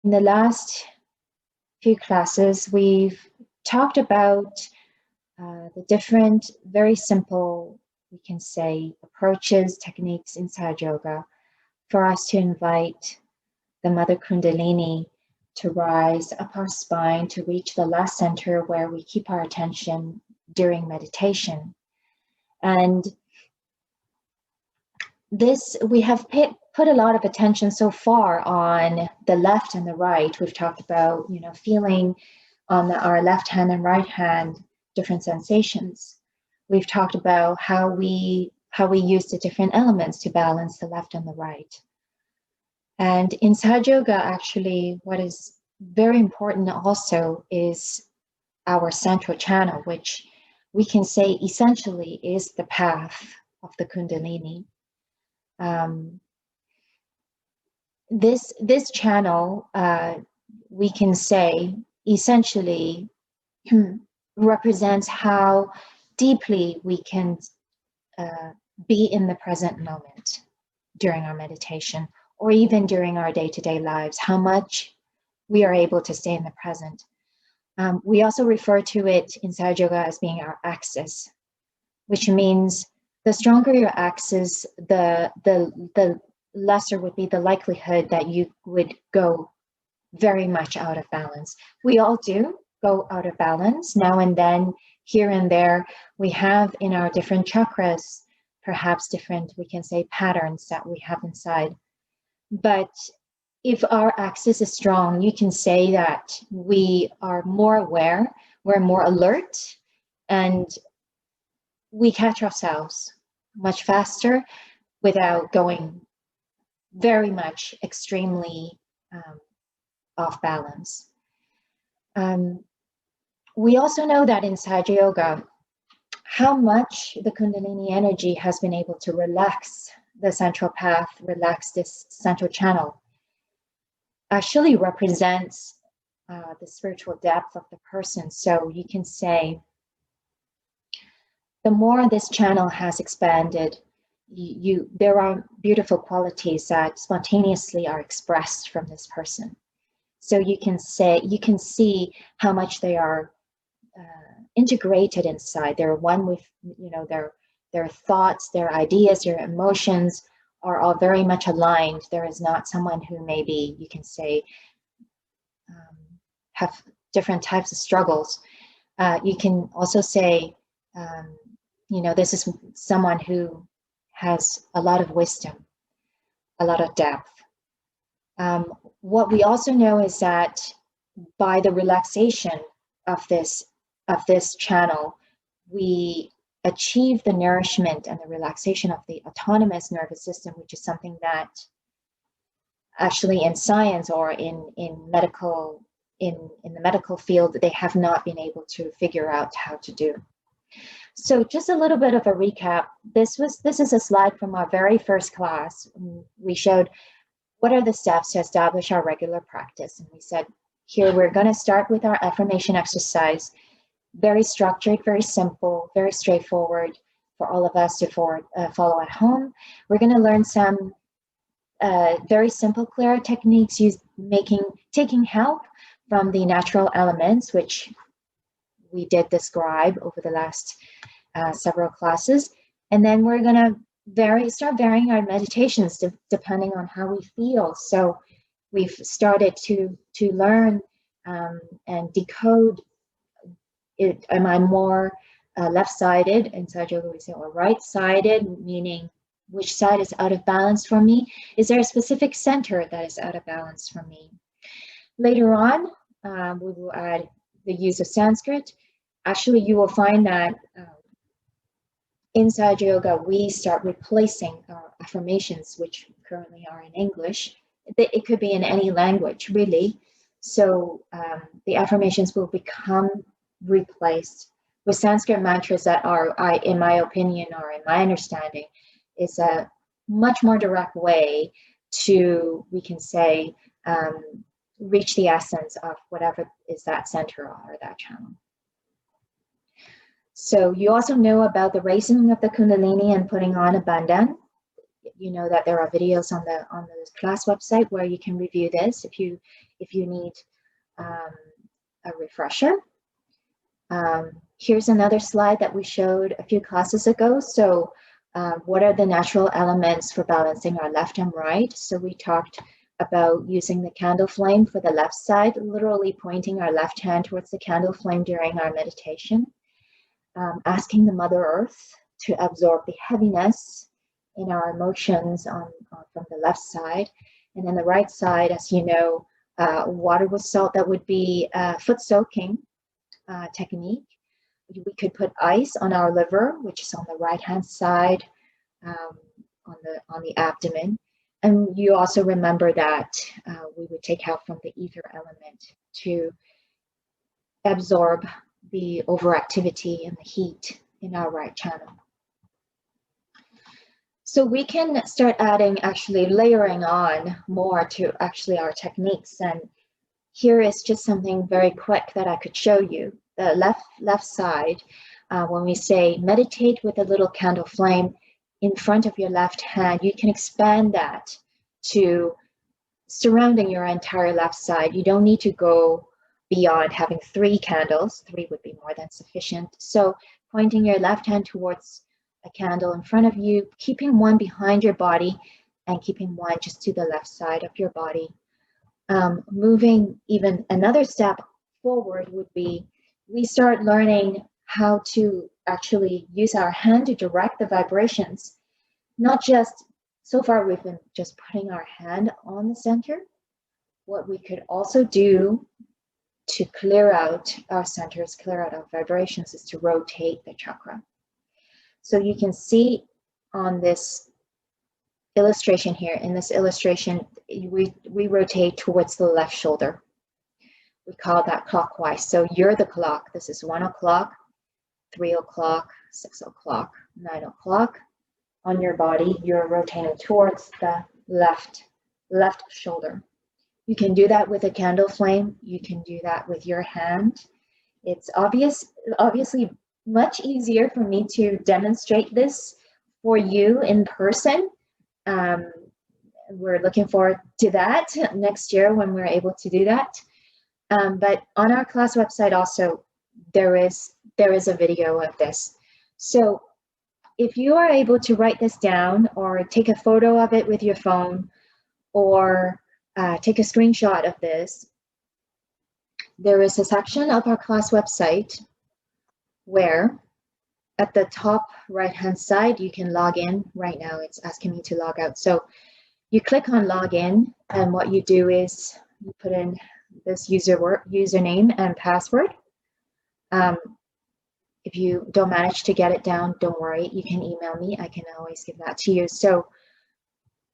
In the last few classes, we've talked about the different, very simple, we can say, approaches, techniques inside yoga for us to invite the Mother Kundalini to rise up our spine to reach the last center where we keep our attention during meditation. And this, we have put a lot of attention so far on the left and the right. We've talked about, feeling on our left hand and right hand different sensations. We've talked about how we use the different elements to balance the left and the right. And inside yoga, actually, what is very important also is our central channel, which we can say essentially is the path of the Kundalini. This channel, we can say, essentially represents how deeply we can be in the present moment during our meditation, or even during our day-to-day lives, how much we are able to stay in the present. We also refer to it inside yoga as being our axis, which means the stronger your axis, the lesser would be the likelihood that you would go very much out of balance. We all do go out of balance now and then, here and there. We have in our different chakras, perhaps different, we can say, patterns that we have inside. But if our axis is strong, you can say that we are more aware, we're more alert, and we catch ourselves much faster without going very much extremely off balance. We also know that inside yoga, how much the Kundalini energy has been able to relax the central path, relax this central channel, actually represents the spiritual depth of the person. So you can say, the more this channel has expanded, there are beautiful qualities that spontaneously are expressed from this person. So you can see how much they are integrated inside. They're one with, their thoughts, their ideas, their emotions are all very much aligned. There is not someone who maybe, you can say, have different types of struggles. You can also say, this is someone who has a lot of wisdom, a lot of depth. What we also know is that by the relaxation of this channel, we achieve the nourishment and the relaxation of the autonomous nervous system, which is something that actually in science or in medical, in the medical field, they have not been able to figure out how to do. So just a little bit of a recap. This is a slide from our very first class. We showed what are the steps to establish our regular practice. And we said, here we're going to start with our affirmation exercise. Very structured, very simple, very straightforward for all of us to follow at home. We're going to learn some very simple, clear techniques, taking help from the natural elements, which we did describe over the last several classes. And then we're going to start varying our meditations depending on how we feel. So we've started to learn and decode it. Am I more left-sided inside yoga, we say, or right-sided, meaning which side is out of balance for me? Is there a specific center that is out of balance for me? Later on, we will add the use of Sanskrit. Actually, you will find that inside yoga, we start replacing our affirmations, which currently are in English. It could be in any language, really. So the affirmations will become replaced with Sanskrit mantras that are, in my opinion, or in my understanding, is a much more direct way to, we can say, reach the essence of whatever is that center or that channel. So you also know about the raising of the Kundalini and putting on a bandhan. you know that there are videos on the class website where you can review this if you need a refresher. Here's another slide that we showed a few classes ago. So what are the natural elements for balancing our left and right? So we talked about using the candle flame for the left side, literally pointing our left hand towards the candle flame during our meditation. Asking the Mother Earth to absorb the heaviness in our emotions from the left side. And then the right side, as you know, water with salt, that would be foot soaking technique. We could put ice on our liver, which is on the right hand side, on the abdomen. And you also remember that we would take help from the ether element to absorb the overactivity and the heat in our right channel. So we can start adding, actually layering on more to actually our techniques. And here is just something very quick that I could show you. The left side, when we say meditate with a little candle flame in front of your left hand, you can expand that to surrounding your entire left side. You don't need to go beyond having 3 candles. 3 would be more than sufficient. So pointing your left hand towards a candle in front of you, keeping one behind your body and keeping one just to the left side of your body. Moving even another step forward would be, we start learning how to actually use our hand to direct the vibrations. Not just, so far we've been just putting our hand on the center. What we could also do to clear out our centers, clear out our vibrations, is to rotate the chakra. So you can see on this illustration here, in this illustration, we rotate towards the left shoulder. We call that clockwise. So you're the clock. This is 1 o'clock, 3 o'clock, 6 o'clock, 9 o'clock. On your body, you're rotating towards the left shoulder. You can do that with a candle flame. You can do that with your hand. It's obviously much easier for me to demonstrate this for you in person. We're looking forward to that next year when we're able to do that. But on our class website also, there is a video of this. So if you are able to write this down or take a photo of it with your phone, or take a screenshot of this, there is a section of our class website where at the top right hand side you can log in. Right now it's asking me to log out. So you click on login, and what you do is you put in this username and password. If you don't manage to get it down, don't worry, you can email me. I can always give that to you. So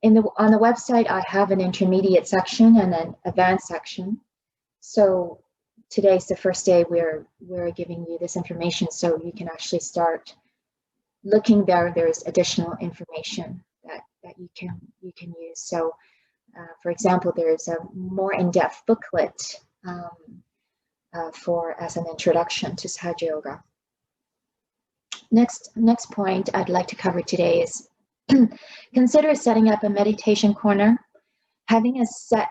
on the website, I have an intermediate section and an advanced section. So today's the first day we're giving you this information, so you can actually start looking there. There's additional information that you can use. So for example, there's a more in-depth booklet as an introduction to Sahaja Yoga. Next point I'd like to cover today is consider setting up a meditation corner. Having a set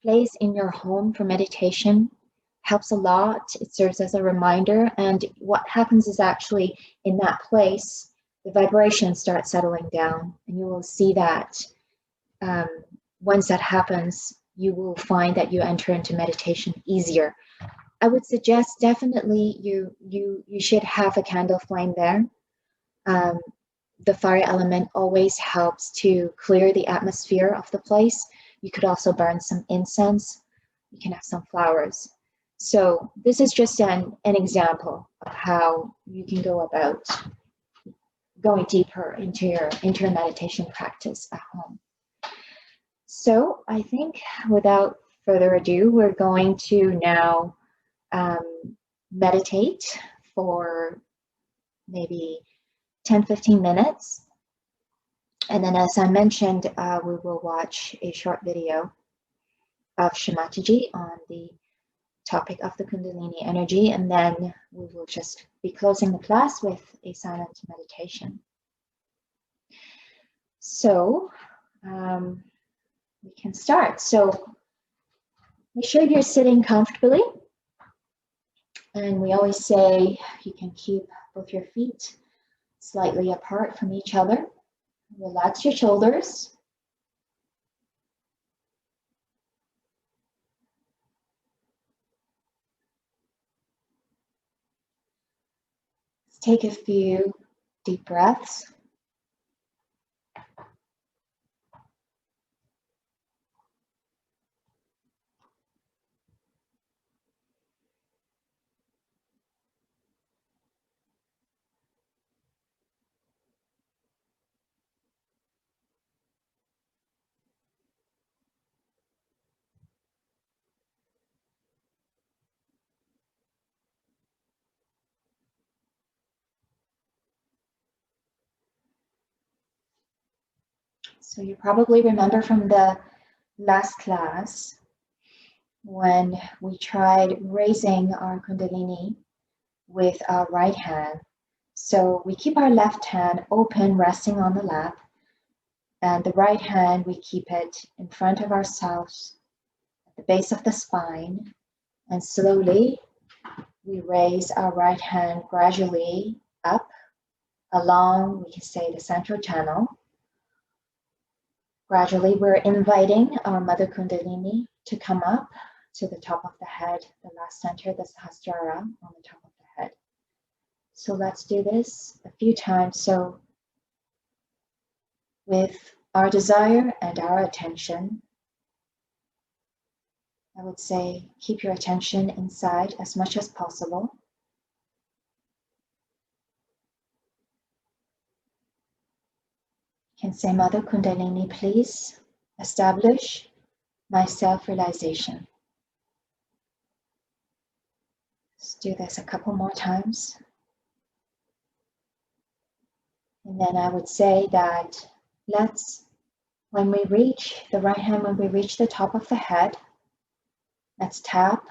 place in your home for meditation helps a lot. It serves as a reminder, and what happens is actually in that place, the vibrations start settling down, and you will see that once that happens, you will find that you enter into meditation easier. I would suggest definitely you should have a candle flame there. The fire element always helps to clear the atmosphere of the place. You could also burn some incense. You can have some flowers. So this is just an example of how you can go about going deeper into your meditation practice at home. So I think without further ado, we're going to now meditate for maybe 10-15 minutes. And then, as I mentioned, we will watch a short video of Shamaji on the topic of the Kundalini energy, and then we will just be closing the class with a silent meditation. So we can start. So make sure you're sitting comfortably. And we always say you can keep both your feet slightly apart from each other. Relax your shoulders. Let's take a few deep breaths. So you probably remember from the last class when we tried raising our Kundalini with our right hand. So we keep our left hand open, resting on the lap, and the right hand, we keep it in front of ourselves at the base of the spine, and slowly we raise our right hand gradually up along, we can say, the central channel. Gradually, we're inviting our Mother Kundalini to come up to the top of the head, the last center, the Sahasrara on the top of the head. So let's do this a few times. So with our desire and our attention, I would say keep your attention inside as much as possible. You can say, Mother Kundalini, please establish my self-realization. Let's do this a couple more times. And then I would say that when we reach the right hand, when we reach the top of the head, let's tap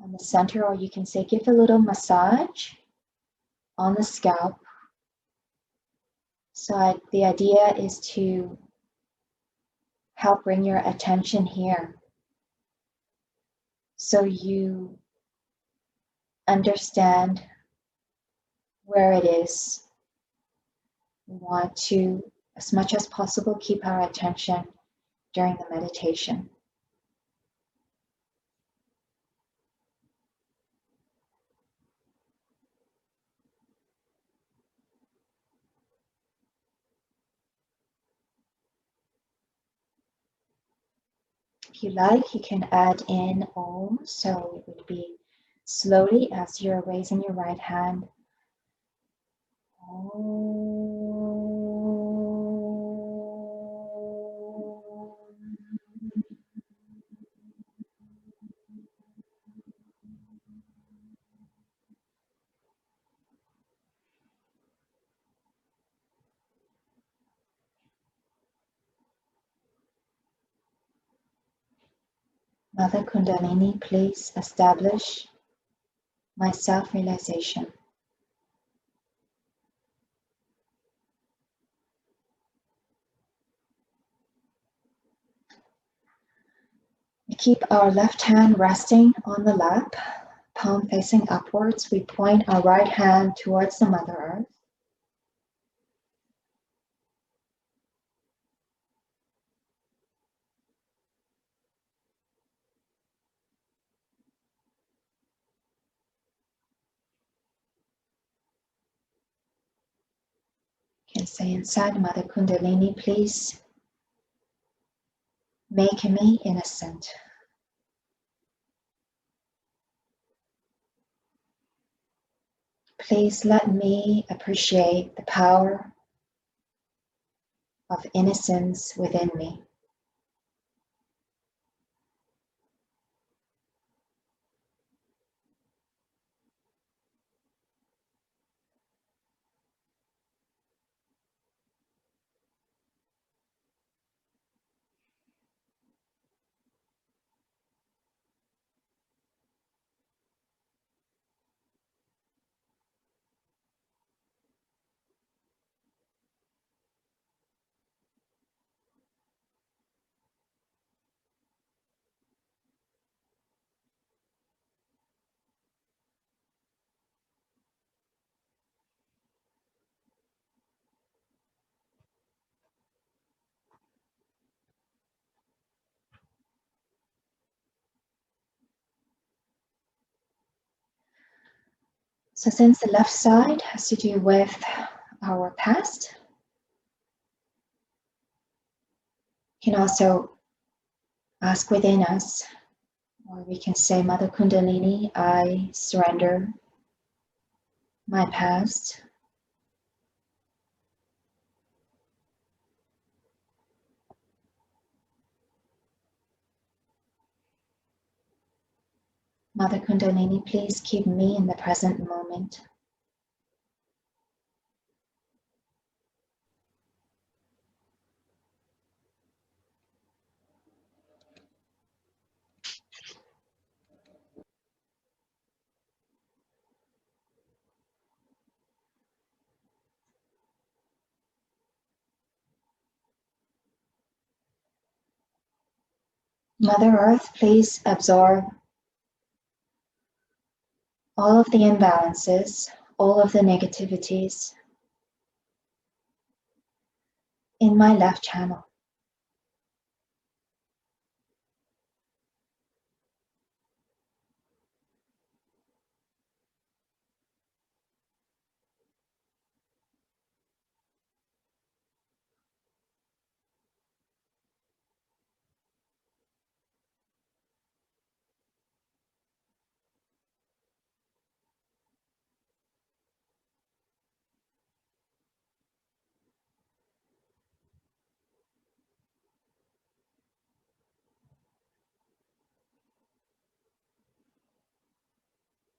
on the center, or you can say give a little massage on the scalp. So the idea is to help bring your attention here, so you understand where it is. We want to, as much as possible, keep our attention during the meditation. If you like, you can add in Om, so it would be slowly as you're raising your right hand. Mother Kundalini, please establish my self-realization. We keep our left hand resting on the lap, palm facing upwards. We point our right hand towards the Mother Earth. You can say inside, Mother Kundalini, please make me innocent. Please let me appreciate the power of innocence within me. So since the left side has to do with our past, you can also ask within us, or we can say, Mother Kundalini, I surrender my past. Mother Kundalini, please keep me in the present moment. Mother Earth, please absorb all of the imbalances, all of the negativities in my left channel.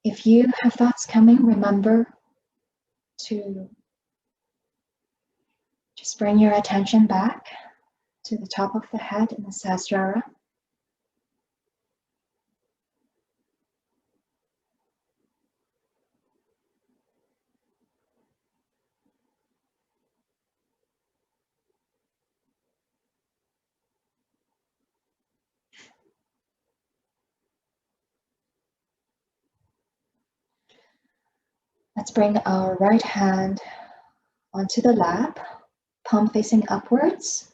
If you have thoughts coming, remember to just bring your attention back to the top of the head in the Sahasrara. Let's bring our right hand onto the lap, palm facing upwards,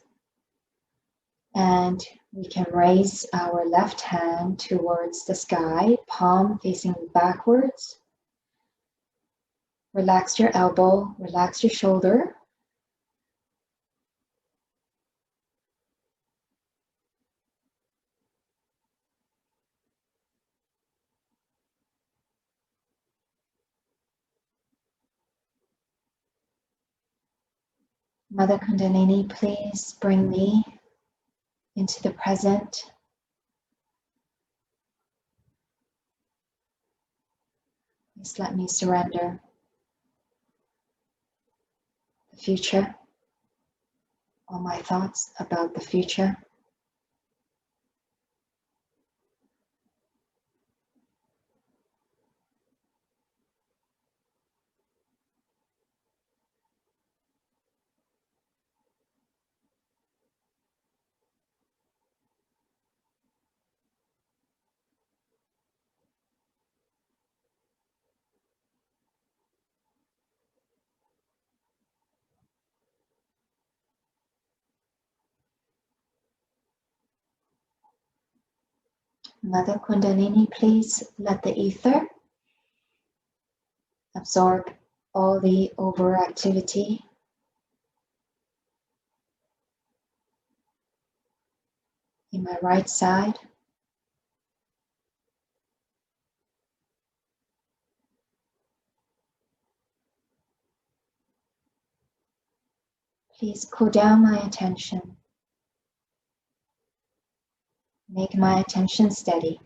and we can raise our left hand towards the sky, palm facing backwards. Relax your elbow, relax your shoulder. Mother Kundalini, please bring me into the present. Please let me surrender the future, all my thoughts about the future. Mother Kundalini, please let the ether absorb all the overactivity in my right side. Please cool down my attention. Make my attention steady.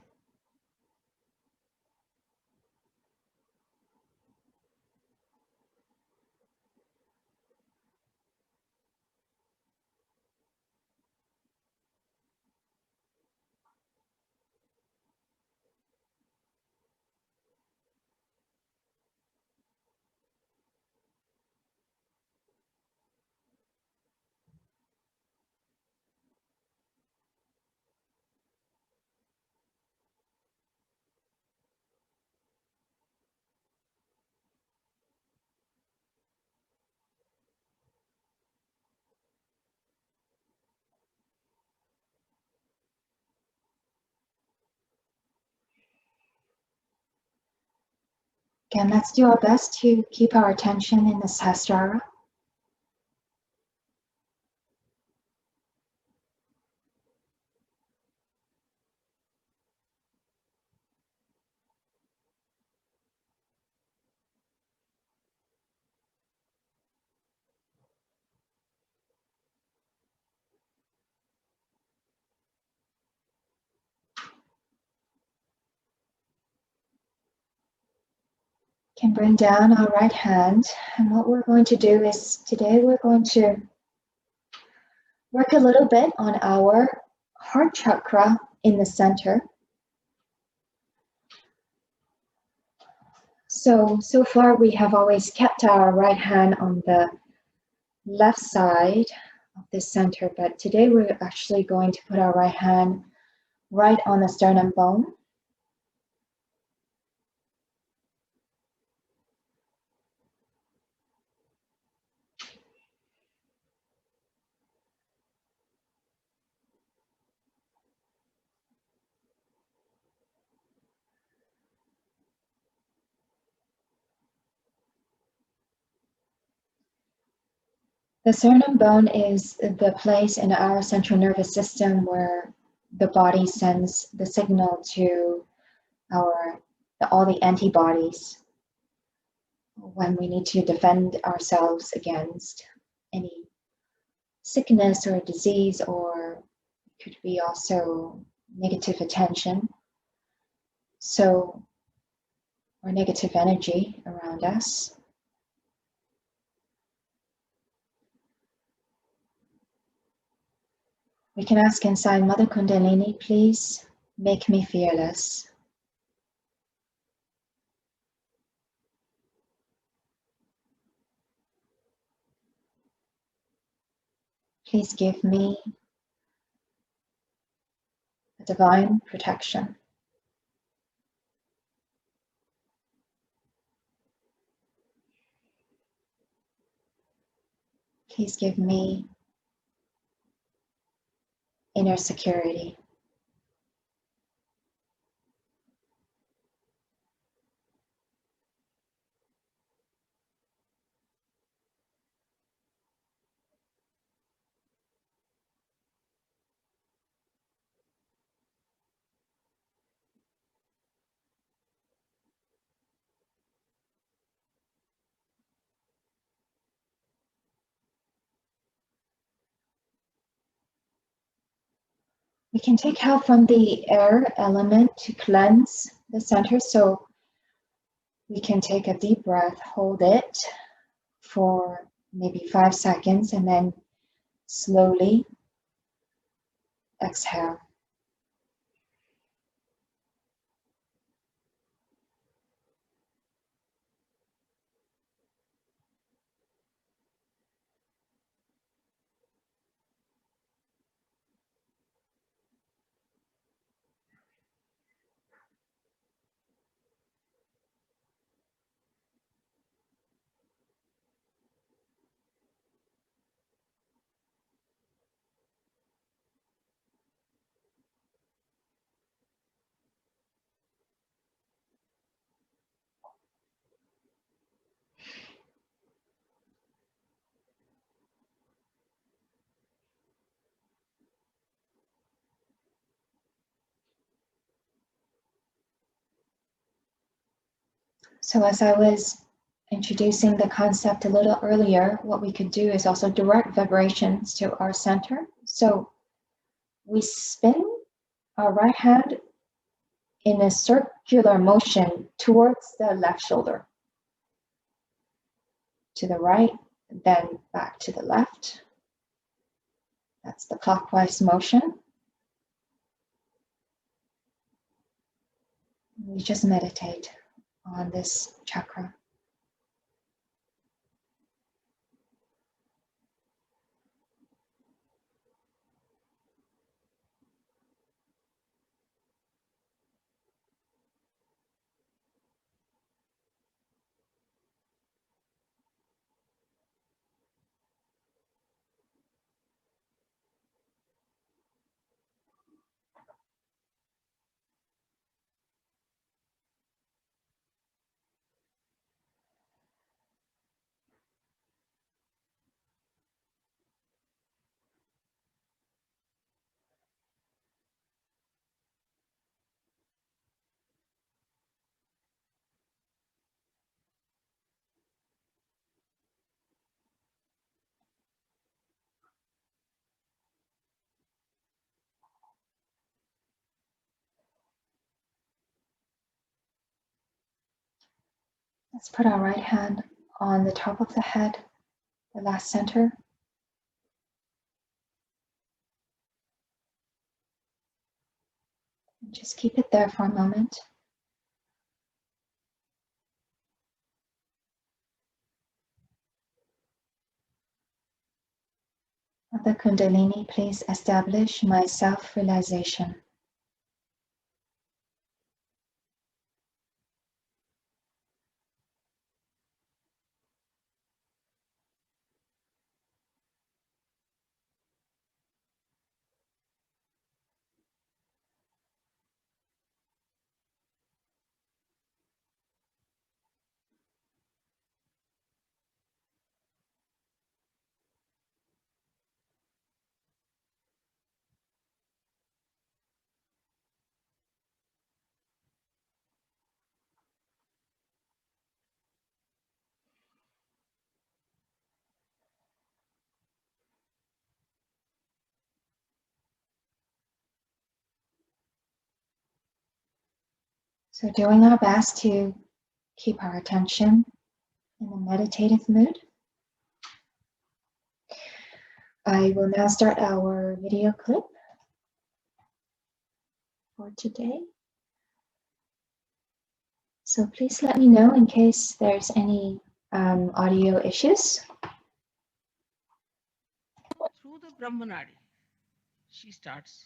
Again, let's do our best to keep our attention in the Sahasrara. Can bring down our right hand, and what we're going to do is today we're going to work a little bit on our heart chakra in the center. So far we have always kept our right hand on the left side of the center, but today we're actually going to put our right hand right on the sternum bone. The sternum bone is the place in our central nervous system where the body sends the signal to all the antibodies when we need to defend ourselves against any sickness or disease, or it could be also negative attention. So, or negative energy around us. We can ask inside, Mother Kundalini, please make me fearless. Please give me a divine protection. Please give me inner security. We can take help from the air element to cleanse the center. So we can take a deep breath, hold it for maybe 5 seconds, and then slowly exhale. So as I was introducing the concept a little earlier, what we could do is also direct vibrations to our center. So we spin our right hand in a circular motion towards the left shoulder, to the right, then back to the left. That's the clockwise motion. We just meditate on this chakra. Let's put our right hand on the top of the head, the last center. And just keep it there for a moment. Mother Kundalini, please establish my self-realization. So doing our best to keep our attention in a meditative mood. I will now start our video clip for today. So please let me know in case there's any audio issues. Through the Brahmanadi, she starts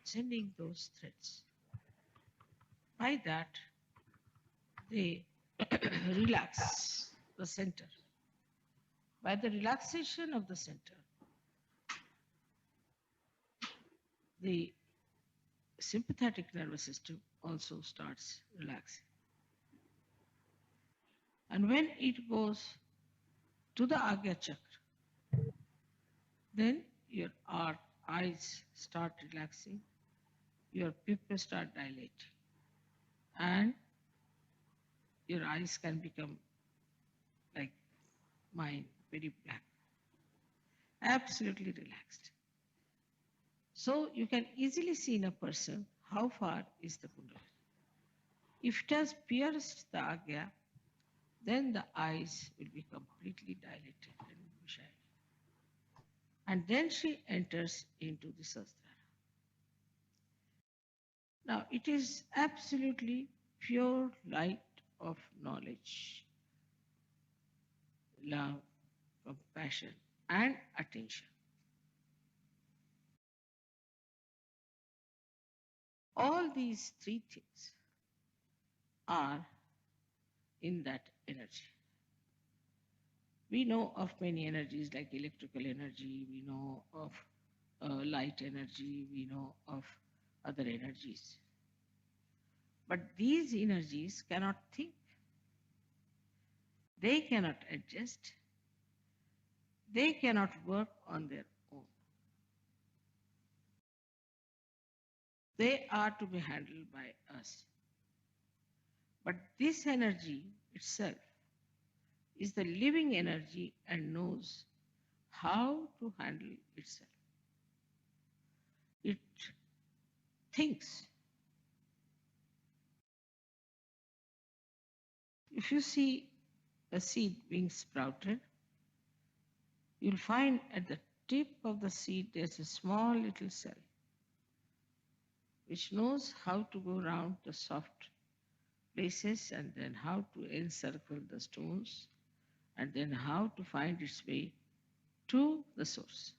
sending those threads. By that, they relax the center. By the relaxation of the center, the sympathetic nervous system also starts relaxing. And when it goes to the Agya Chakra, then your eyes start relaxing, your pupils start dilating, and your eyes can become like mine, very black, absolutely relaxed. So you can easily see in a person how far is the Kundalini. If it has pierced the Agya, then the eyes will be completely dilated and shiny. And then she enters into the Sahasrara. Now it is absolutely pure light of knowledge, love, compassion, and attention. All these three things are in that energy. We know of many energies like electrical energy, we know of light energy, we know of other energies. But these energies cannot think, they cannot adjust, they cannot work on their own. They are to be handled by us. But this energy itself is the living energy and knows how to handle itself. It thinks. If you see a seed being sprouted, you'll find at the tip of the seed there's a small little cell which knows how to go around the soft places and then how to encircle the stones and then how to find its way to the source.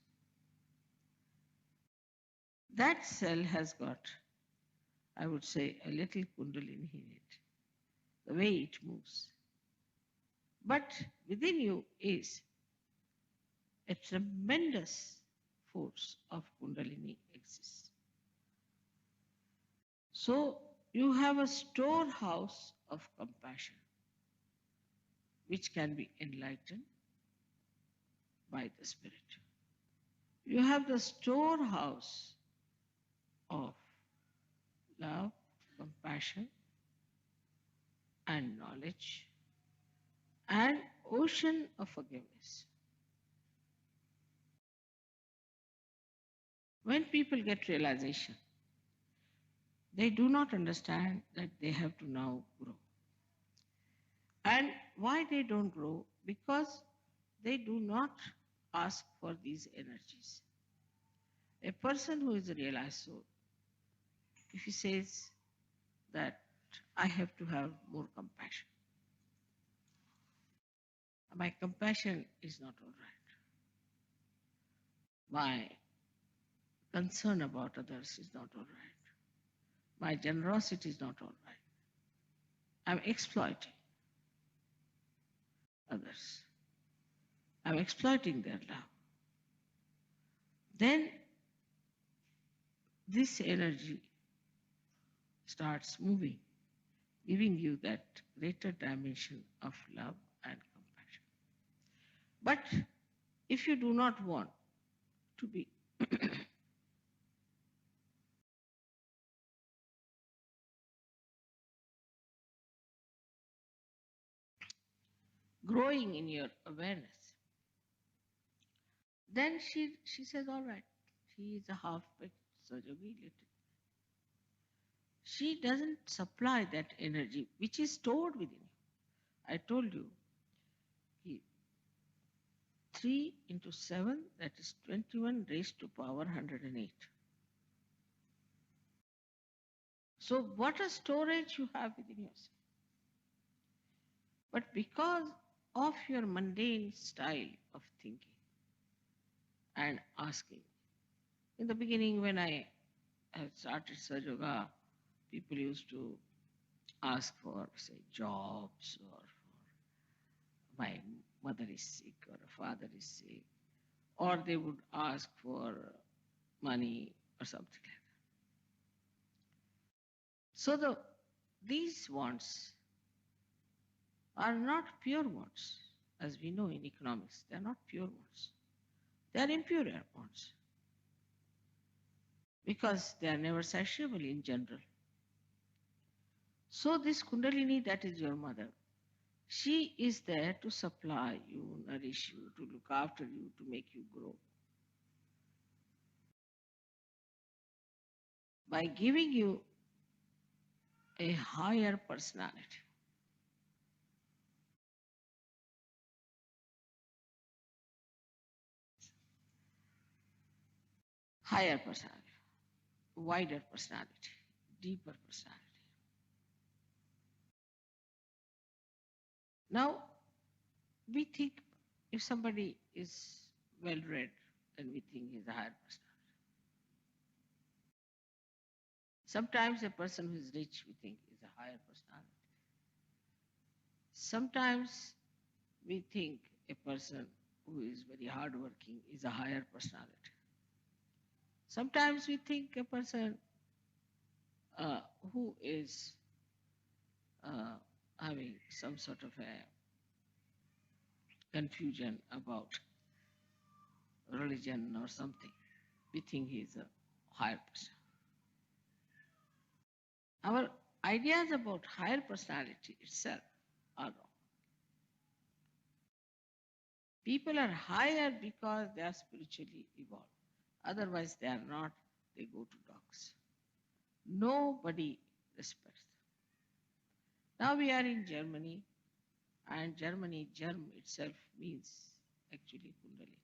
That cell has got, I would say, a little Kundalini in it, the way it moves. But within you is a tremendous force of Kundalini exists. So you have a storehouse of compassion which can be enlightened by the Spirit. You have the storehouse of love, compassion, and knowledge, and ocean of forgiveness. When people get realization, they do not understand that they have to now grow. And why they don't grow? Because they do not ask for these energies. A person who is a realized soul, if he says that I have to have more compassion, my compassion is not all right. My concern about others is not all right. My generosity is not all right. I'm exploiting others. I'm exploiting their love. Then this energy starts moving, giving you that greater dimension of love and compassion. But if you do not want to be growing in your awareness, then she says, all right, she is a half-baked Sajogi little. She doesn't supply that energy which is stored within you. I told you, 3 into 7, that is 21 raised to power 108. So what a storage you have within yourself. But because of your mundane style of thinking and asking, in the beginning when I had started Sahaja Yoga, people used to ask for, say, jobs, or for my mother is sick or a father is sick, or they would ask for money or something like that. So these wants are not pure wants, as we know in economics. They are not pure wants. They are impure wants because they are never satiable in general. So this Kundalini, that is your mother, she is there to supply you, nourish you, to look after you, to make you grow. By giving you a higher personality. Higher personality, wider personality, deeper personality. Now, we think if somebody is well read, then we think he's a higher personality. Sometimes a person who is rich, we think is a higher personality. Sometimes we think a person who is very hardworking is a higher personality. Sometimes we think a person who is having some sort of a confusion about religion or something, we think he is a higher person. Our ideas about higher personality itself are wrong. People are higher because they are spiritually evolved. Otherwise, they are not. They go to dogs. Nobody respects them. Now we are in Germany, and Germany, germ itself means actually Kundalini.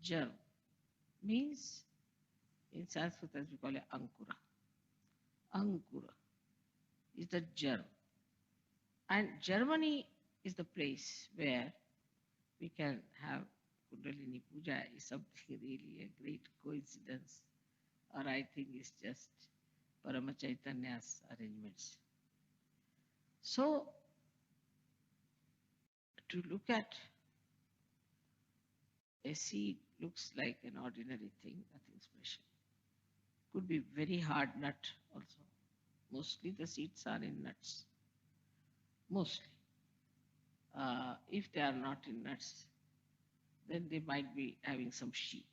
Germ means in Sanskrit as we call it Ankura. Ankura is the germ. And Germany is the place where we can have Kundalini Puja is something really a great coincidence, or I think it's just Parama Chaitanya's arrangements. So, to look at a seed looks like an ordinary thing, nothing special. Could be very hard nut also. Mostly the seeds are in nuts. Mostly. If they are not in nuts, then they might be having some sheath.